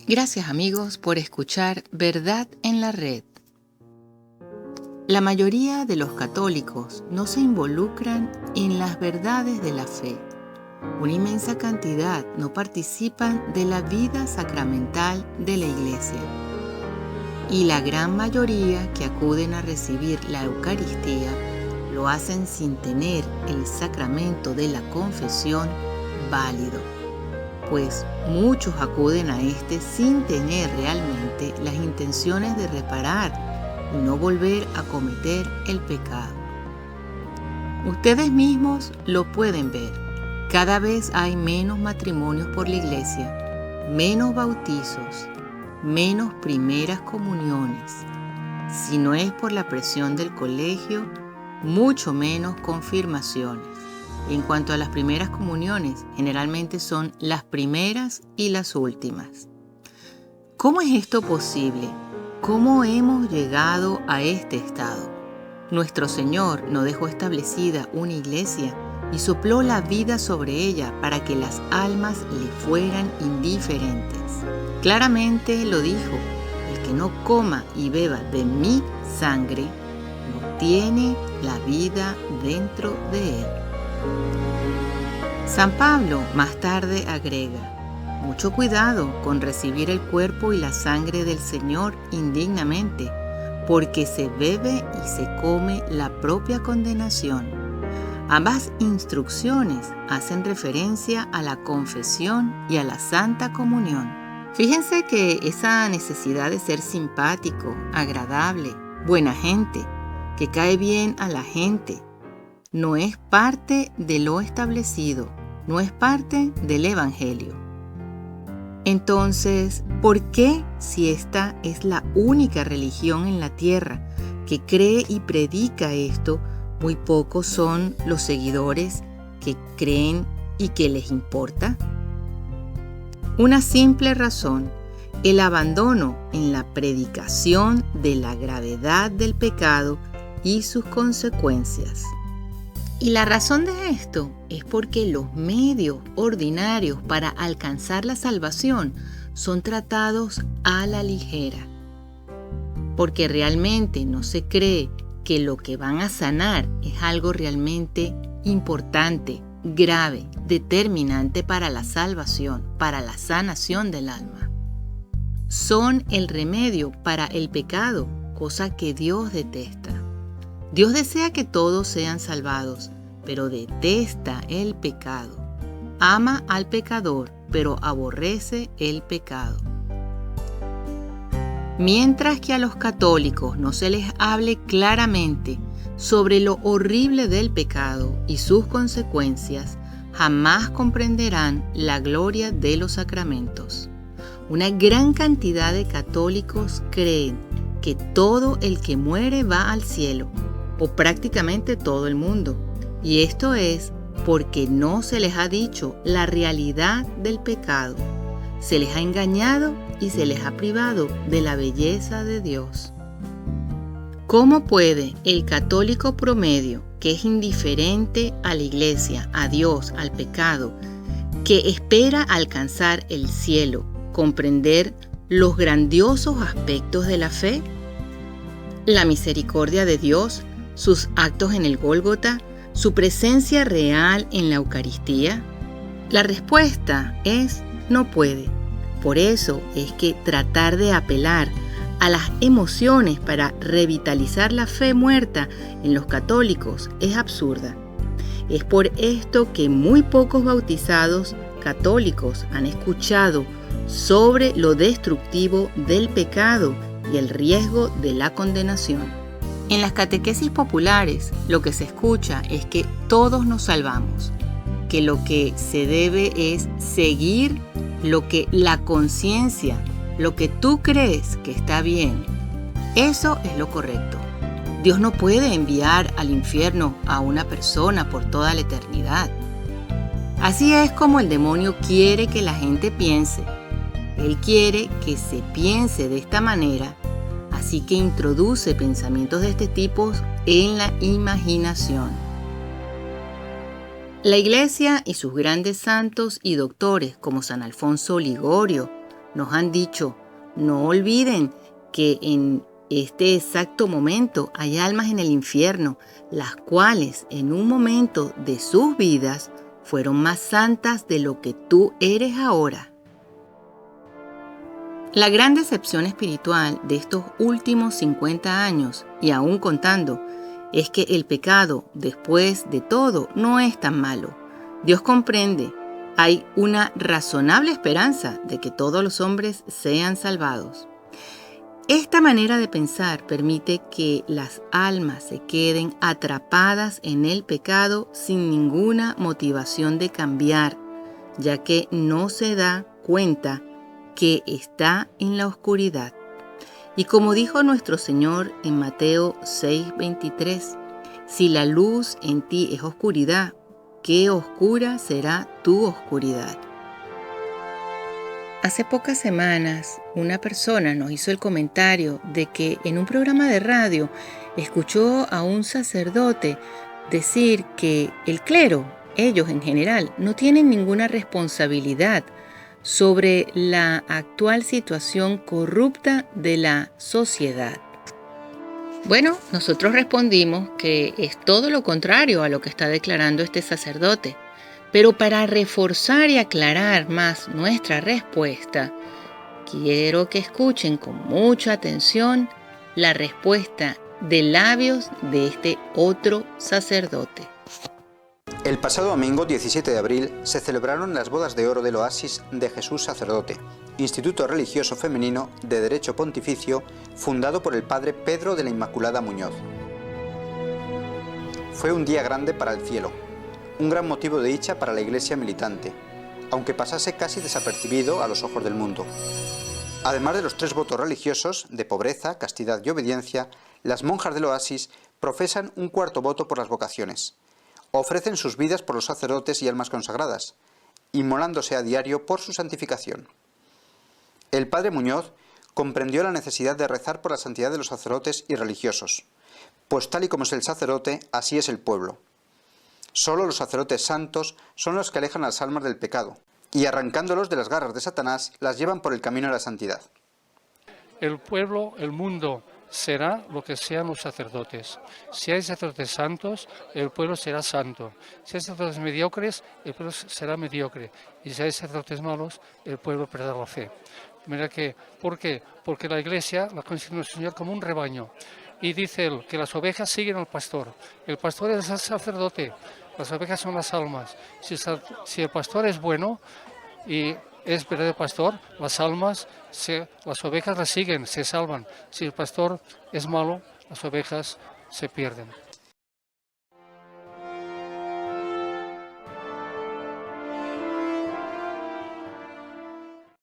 Gracias amigos por escuchar Verdad en la Red. La mayoría de los católicos no se involucran en las verdades de la fe. Una inmensa cantidad no participan de la vida sacramental de la Iglesia. Y la gran mayoría que acuden a recibir la Eucaristía lo hacen sin tener el sacramento de la confesión válido, pues muchos acuden a este sin tener realmente las intenciones de reparar y no volver a cometer el pecado. Ustedes mismos lo pueden ver. Cada vez hay menos matrimonios por la Iglesia, menos bautizos, menos primeras comuniones. Si no es por la presión del colegio, mucho menos confirmaciones. En cuanto a las primeras comuniones, generalmente son las primeras y las últimas. ¿Cómo es esto posible? ¿Cómo hemos llegado a este estado? Nuestro Señor no dejó establecida una iglesia y sopló la vida sobre ella para que las almas le fueran indiferentes. Claramente lo dijo: el que no coma y beba de mi sangre no tiene la vida dentro de él. San Pablo más tarde agrega: mucho cuidado con recibir el cuerpo y la sangre del Señor indignamente, porque se bebe y se come la propia condenación. Ambas instrucciones hacen referencia a la confesión y a la Santa Comunión. Fíjense que esa necesidad de ser simpático, agradable, buena gente, que cae bien a la gente, no es parte de lo establecido, no es parte del Evangelio. Entonces, ¿por qué, si esta es la única religión en la tierra que cree y predica esto, muy pocos son los seguidores que creen y que les importa? Una simple razón: el abandono en la predicación de la gravedad del pecado y sus consecuencias. Y la razón de esto es porque los medios ordinarios para alcanzar la salvación son tratados a la ligera. Porque realmente no se cree que lo que van a sanar es algo realmente importante, grave, determinante para la salvación, para la sanación del alma. Son el remedio para el pecado, cosa que Dios detesta. Dios desea que todos sean salvados, pero detesta el pecado. Ama al pecador, pero aborrece el pecado. Mientras que a los católicos no se les hable claramente sobre lo horrible del pecado y sus consecuencias, jamás comprenderán la gloria de los sacramentos. Una gran cantidad de católicos creen que todo el que muere va al cielo, o prácticamente todo el mundo, y esto es porque no se les ha dicho la realidad del pecado. Se les ha engañado y se les ha privado de la belleza de Dios. ¿Cómo puede el católico promedio, que es indiferente a la Iglesia, a Dios, al pecado, que espera alcanzar el cielo, comprender los grandiosos aspectos de la fe? La misericordia de Dios, sus actos en el Gólgota, su presencia real en la Eucaristía. La respuesta es: no puede. Por eso es que tratar de apelar a las emociones para revitalizar la fe muerta en los católicos es absurda. Es por esto que muy pocos bautizados católicos han escuchado sobre lo destructivo del pecado y el riesgo de la condenación. En las catequesis populares lo que se escucha es que todos nos salvamos, que lo que se debe es seguir lo que la conciencia, lo que tú crees que está bien. Eso es lo correcto. Dios no puede enviar al infierno a una persona por toda la eternidad. Así es como el demonio quiere que la gente piense. Él quiere que se piense de esta manera, así que introduce pensamientos de este tipo en la imaginación. La Iglesia y sus grandes santos y doctores como San Alfonso Ligorio, Nos han dicho, no olviden que en este exacto momento hay almas en el infierno, las cuales en un momento de sus vidas fueron más santas de lo que tú eres ahora. La gran decepción espiritual de estos últimos 50 años, y aún contando, es que el pecado, después de todo, no es tan malo. Dios comprende, hay una razonable esperanza de que todos los hombres sean salvados. Esta manera de pensar permite que las almas se queden atrapadas en el pecado sin ninguna motivación de cambiar, ya que no se da cuenta que está en la oscuridad. Y como dijo nuestro Señor en Mateo 6:23, si la luz en ti es oscuridad, ¿qué oscura será tu oscuridad? Hace pocas semanas, una persona nos hizo el comentario de que en un programa de radio escuchó a un sacerdote decir que el clero, ellos en general, no tienen ninguna responsabilidad sobre la actual situación corrupta de la sociedad. Bueno, nosotros respondimos que es todo lo contrario a lo que está declarando este sacerdote. Pero para reforzar y aclarar más nuestra respuesta, quiero que escuchen con mucha atención la respuesta de labios de este otro sacerdote. El pasado domingo 17 de abril se celebraron las bodas de oro del Oasis de Jesús Sacerdote, instituto religioso femenino de derecho pontificio fundado por el padre Pedro de la Inmaculada Muñoz. Fue un día grande para el cielo, un gran motivo de dicha para la Iglesia militante, aunque pasase casi desapercibido a los ojos del mundo. Además de los 3 votos religiosos de pobreza, castidad y obediencia, las monjas del Oasis profesan un 4.º voto por las vocaciones. Ofrecen sus vidas por los sacerdotes y almas consagradas, inmolándose a diario por su santificación. El padre Muñoz comprendió la necesidad de rezar por la santidad de los sacerdotes y religiosos, pues tal y como es el sacerdote, así es el pueblo. Solo los sacerdotes santos son los que alejan a las almas del pecado, y arrancándolos de las garras de Satanás, las llevan por el camino de la santidad. El pueblo, el mundo, será lo que sean los sacerdotes. Si hay sacerdotes santos, el pueblo será santo. Si hay sacerdotes mediocres, el pueblo será mediocre. Y si hay sacerdotes malos, el pueblo perderá la fe. Mira que, ¿por qué? Porque la Iglesia la considera el Señor como un rebaño. Y dice él que las ovejas siguen al pastor. El pastor es el sacerdote. Las ovejas son las almas. Si el pastor es bueno y es verdadero pastor, las ovejas las siguen, se salvan. Si el pastor es malo, las ovejas se pierden.